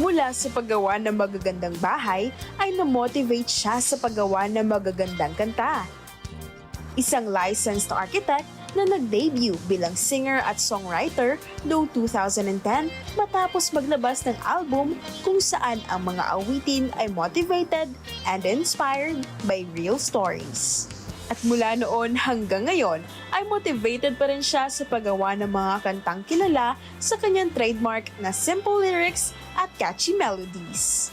Mula sa paggawa ng magagandang bahay ay na-motivate siya sa paggawa ng magagandang kanta. Isang licensed architect na nag-debut bilang singer at songwriter noong 2010 matapos maglabas ng album kung saan ang mga awitin ay motivated and inspired by real stories. At mula noon hanggang ngayon ay motivated pa rin siya sa paggawa ng mga kantang kilala sa kanyang trademark na simple lyrics at catchy melodies.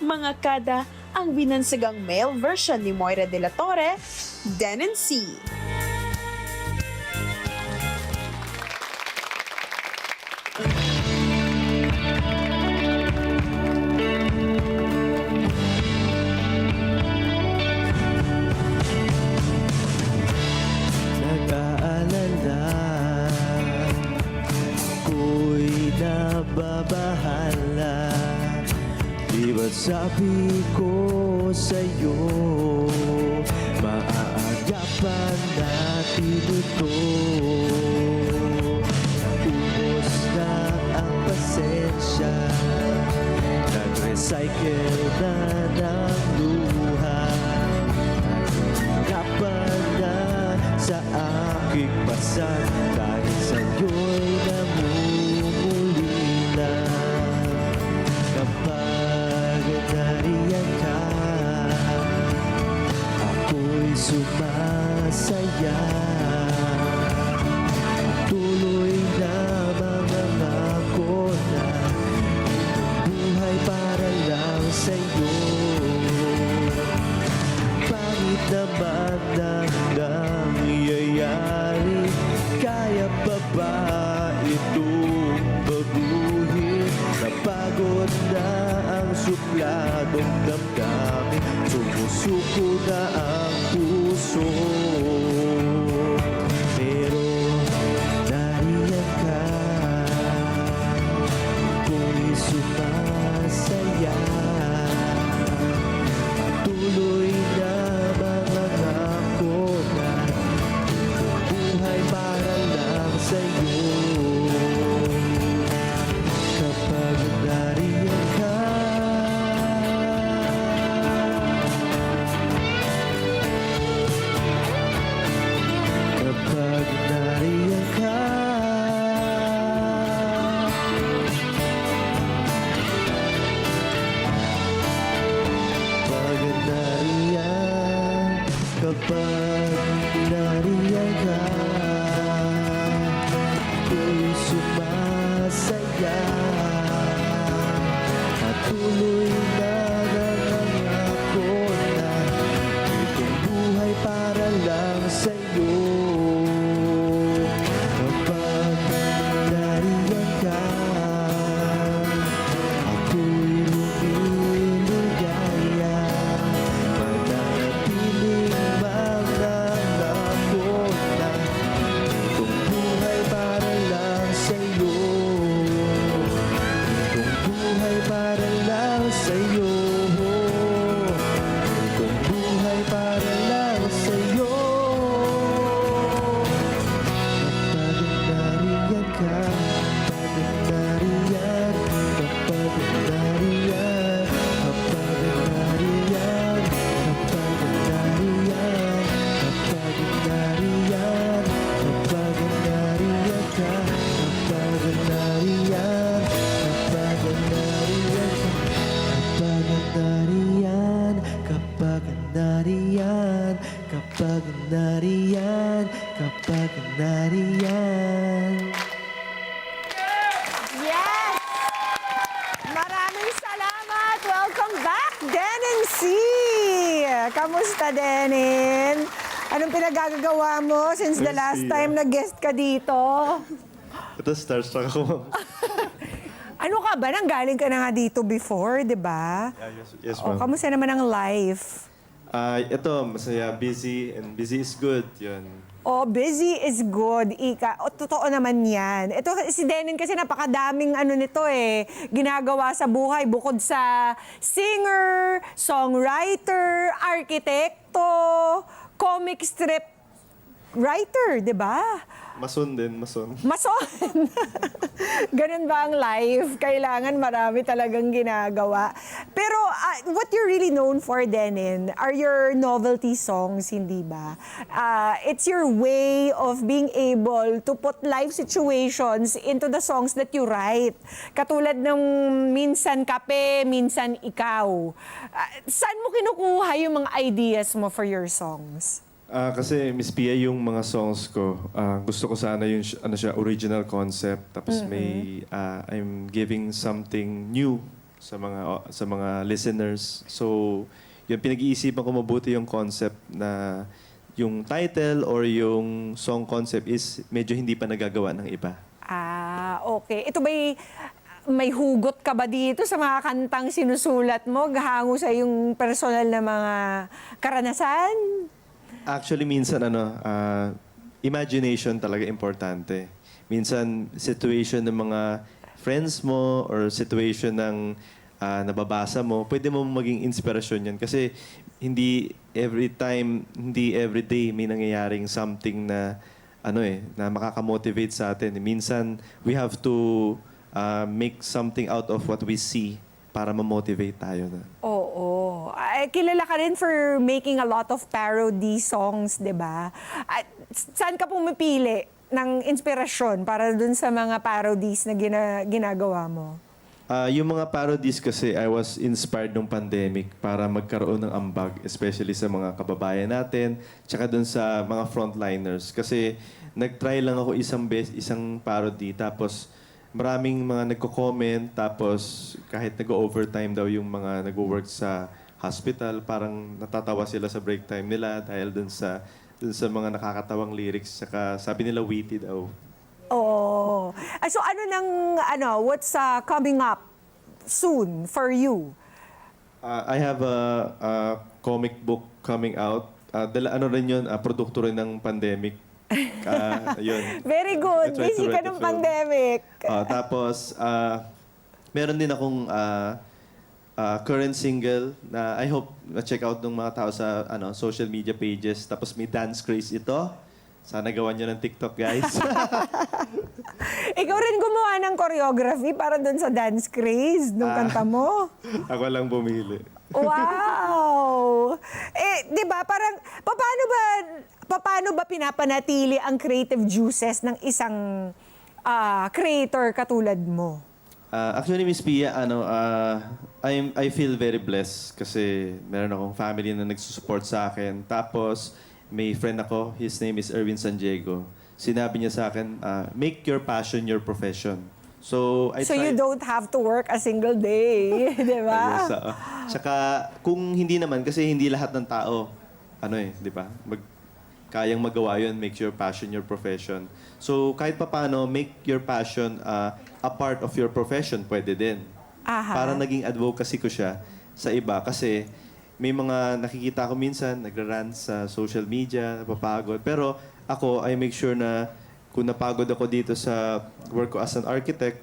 Mga kada ang binansagang male version ni Moira de la Torre, Den and C. Nag-aalala, ako'y nababahala. Di ba't sabi ko sa'yo, maaagapan natin ito. Ubos na ang pasensya, nag-recycle na ng luha. Nag-agapan na sa aking pasan, dahil sa'yo'y namumuli na. Kapag nariyan ka, ako'y sumasaya. Tuloy na mangangako na itong buhay para lang sa'yo. Pangit naman ng nangyayari, kaya pa ba itong baguhin? Napagod na ang supladong damdamin, sumusuko na ang puso. Pero nariyan ka, ako'y sumasaya. Tuloy na mangangako na itong buhay para lang sa'yo. Kapag nariyan ka, kapag nariyan ka, kapag nariyan, kapag nariyan ka, ako'y sumasaya. At tuloy na nangangako na itong buhay para lang sa'yo. Kapag nariyan ka, ako'y lumiligaya. Mananatiling mangangako na itong buhay para lang sa'yo. Itong buhay para lang sa'yo. Itong buhay para lang sa'yo. Kapag nariyan ka, kapag nariyan, kapag nariyan, kapag nariyan, kapag nariyan, kapag nariyan ka, kapag nariyan, kapag nariyan ka, kapag nariyan, kapag nariyan, kapag nariyan, kapag nariyan. Yes! Maraming salamat! Welcome back, Denin C! Kamusta, Denin? Anong pinagagagawa mo since the last time na guest ka dito? Ito, starstruck ako. Ano ka ba? Nanggaling ka na nga dito before, di ba? Yes, O, ma'am. kamusta naman ang life? Ito, masaya, busy, and busy is good. Yun. Oh, busy is good, Ika. O, totoo naman yan. Ito, si Denin kasi napakadaming ano nito eh, ginagawa sa buhay. Bukod sa singer, songwriter, arkitekto, comic strip writer, di ba? Mason din, mason. Mason! Ganun ba ang life? Kailangan marami talagang ginagawa. Pero what you're really known for, Denin, are your novelty songs, hindi ba? It's your way of being able to put life situations into the songs that you write. Katulad ng minsan kape, minsan ikaw. Saan mo kinukuha yung mga ideas mo for your songs? Kasi Miss Pia, yung mga songs ko, gusto ko sana yung ano siya, original concept. Tapos may I'm giving something new sa mga listeners. So, yung pinag-iisipan ko mabuti yung concept na yung title or yung song concept is medyo hindi pa nagagawa ng iba. Okay. Ito ba'y may hugot ka ba dito sa mga kantang sinusulat mo? Gahango sa yung personal na mga karanasan? Actually, minsan imagination talaga importante. Minsan, situation ng mga friends mo or situation ng nababasa mo, pwede mo maging inspirasyon yan. Kasi hindi every time, hindi every day may nangyayaring something na na makakamotivate sa atin. Minsan, we have to make something out of what we see para ma-motivate tayo na. Oo. Kilala ka rin for making a lot of parody songs, di ba? Saan ka pumipili ng inspirasyon para dun sa mga parodies na ginagawa mo? Yung mga parodies kasi, I was inspired nung pandemic para magkaroon ng ambag, especially sa mga kababayan natin, tsaka dun sa mga frontliners. Kasi nag-try lang ako isang parody, tapos maraming mga nagko-comment, tapos kahit nag-overtime daw yung mga nag-work sa hospital, parang natatawa sila sa break time nila dahil dun sa mga nakakatawang lyrics, saka sabi nila witty daw. Oo. So what's coming up soon for you? I have a comic book coming out. Rin yun, produkto rin ng pandemic. Yun. Very good. I try to Busy ka write the ng film. pandemic. Tapos, meron din akong current single na I hope na-check out ng mga tao sa social media pages. Tapos may dance craze ito. Sana gawan nyo ng TikTok, guys. Ikaw rin gumawa ng choreography para dun sa dance craze nung kanta mo. Ako lang bumili. Wow! Di ba, parang, paano ba pinapanatili ang creative juices ng isang creator katulad mo? Actually, Miss Pia, I feel very blessed kasi meron akong family na nagsusupport sa akin. Tapos, may friend ako, his name is Erwin San Diego. Sinabi niya sa akin, make your passion your profession. So, You don't have to work a single day, di ba? Yes, tsaka, kung hindi naman, kasi hindi lahat ng tao, di ba? Kayang magawa yun, make your passion your profession. So, kahit papaano, make your passion a part of your profession, pwede din. Aha. Para naging advocacy ko siya sa iba. Kasi may mga nakikita ko minsan, nagra-rant sa social media, napapagod. Pero ako, I make sure na kung napagod ako dito sa work ko as an architect,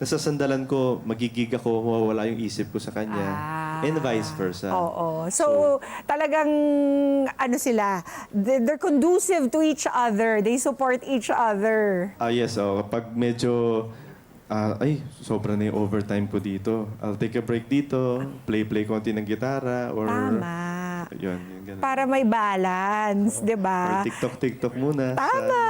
nasasandalan ko, magigig ako, mawawala yung isip ko sa kanya. And vice versa. Oo. So talagang, they're conducive to each other. They support each other. Yes, kapag medyo, sobra na yung overtime ko dito. I'll take a break dito, play konti ng gitara, or... Tama. Yun ganun. Para may balance, di ba? Or TikTok muna. Tama.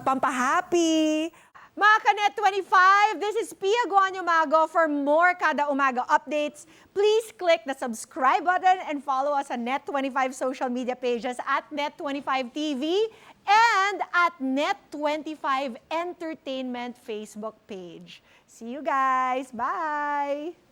Pampahappy. Mga Kanet 25, this is Pia Guanyo Mago. For more Kada Umaga updates, please click the subscribe button and follow us on Net25 social media pages at Net25 TV and at Net25 Entertainment Facebook page. See you guys. Bye!